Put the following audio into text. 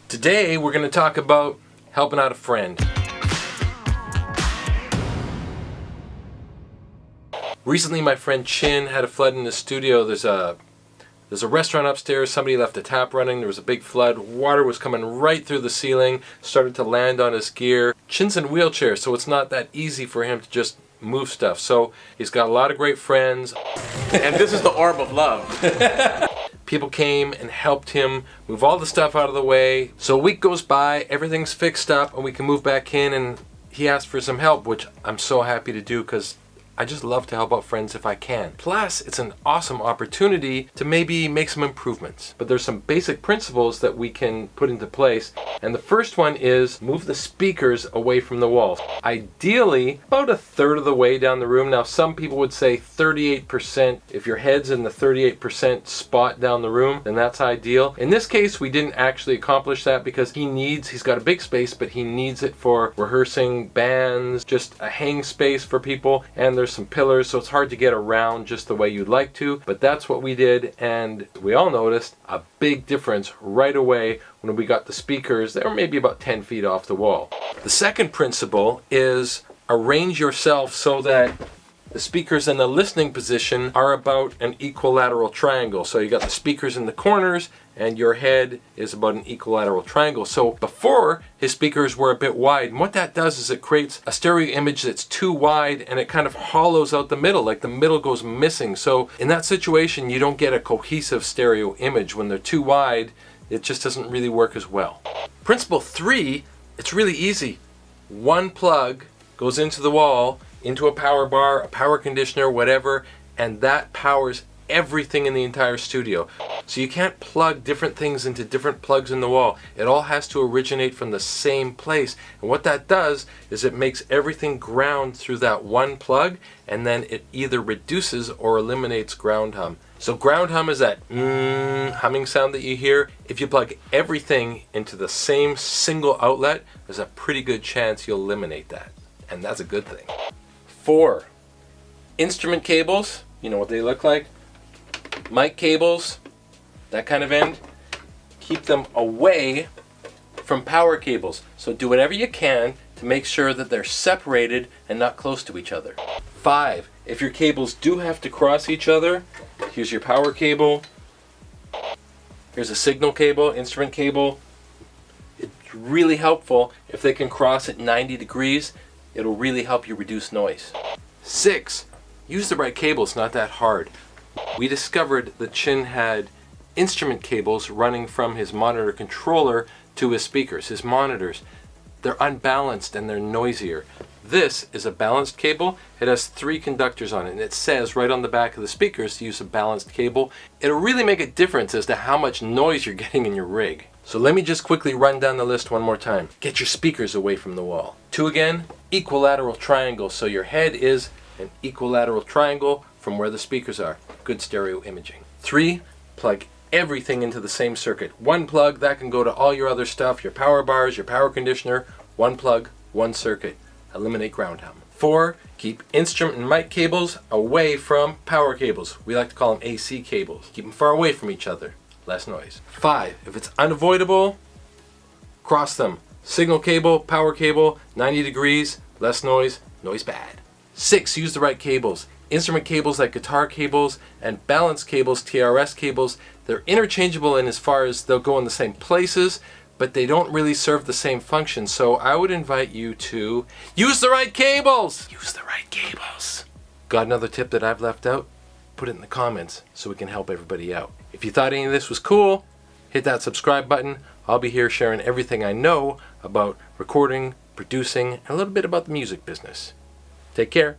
Today we're going to talk about helping out a friend. Recently my friend Chin had a flood in the studio. There's a restaurant upstairs. Somebody left a tap running. There was a big flood. Water was coming right through the ceiling, started to land on his gear. Chin's in a wheelchair, so it's not that easy for him to just move stuff. So he's got a lot of great friends. And this is the orb of love. People came and helped him move all the stuff out of the way. So a week goes by, everything's fixed up, and we can move back in, and he asked for some help, which I'm so happy to do because I just love to help out friends if I can. Plus, it's an awesome opportunity to maybe make some improvements. But there's some basic principles that we can put into place. And the first one is move the speakers away from the walls. Ideally, about a third of the way down the room. Now, some people would say 38%. If your head's in the 38% spot down the room, then that's ideal. In this case, we didn't actually accomplish that because he's got a big space, but he needs it for rehearsing bands, just a hang space for people, and there's some pillars, so it's hard to get around just the way you'd like to, but that's what we did, and we all noticed a big difference right away when we got the speakers. They were maybe about 10 feet off the wall. The second principle is arrange yourself so that the speakers in the listening position are about an equilateral triangle. So you got the speakers in the corners and your head is about an equilateral triangle. So before, his speakers were a bit wide, and what that does is it creates a stereo image that's too wide and it kind of hollows out the middle, like the middle goes missing. So in that situation, you don't get a cohesive stereo image. When they're too wide, it just doesn't really work as well. Principle 3, it's really easy. One plug goes into the wall, into a power bar, a power conditioner, whatever, and that powers everything in the entire studio. So you can't plug different things into different plugs in the wall. It all has to originate from the same place. And what that does is it makes everything ground through that one plug, and then it either reduces or eliminates ground hum. So ground hum is that humming sound that you hear. If you plug everything into the same single outlet, there's a pretty good chance you'll eliminate that. And that's a good thing. 4, instrument cables, you know what they look like. Mic cables, that kind of end, keep them away from power cables. So do whatever you can to make sure that they're separated and not close to each other. 5, if your cables do have to cross each other, here's your power cable, here's a signal cable, instrument cable. It's really helpful if they can cross at 90 degrees. It'll really help you reduce noise. 6, use the right cable. It's not that hard. We discovered that Chin had instrument cables running from his monitor controller to his speakers, his monitors. They're unbalanced and they're noisier. This is a balanced cable. It has 3 conductors on it, and it says right on the back of the speakers to use a balanced cable. It'll really make a difference as to how much noise you're getting in your rig. So let me just quickly run down the list one more time. Get your speakers away from the wall. 2 again, equilateral triangle. So your head is an equilateral triangle from where the speakers are. Good stereo imaging. 3, plug everything into the same circuit. 1 plug, that can go to all your other stuff, your power bars, your power conditioner. 1 plug, 1 circuit. Eliminate ground hum. 4, keep instrument and mic cables away from power cables. We like to call them AC cables. Keep them far away from each other. Less noise. 5, if it's unavoidable, cross them. Signal cable, power cable, 90 degrees, less noise, noise bad. 6, use the right cables. Instrument cables like guitar cables and balance cables, TRS cables, they're interchangeable in as far as they'll go in the same places, but they don't really serve the same function. So I would invite you to use the right cables. Use the right cables. Got another tip that I've left out? Put it in the comments so we can help everybody out. If you thought any of this was cool, hit that subscribe button. I'll be here sharing everything I know about recording, producing, and a little bit about the music business. Take care.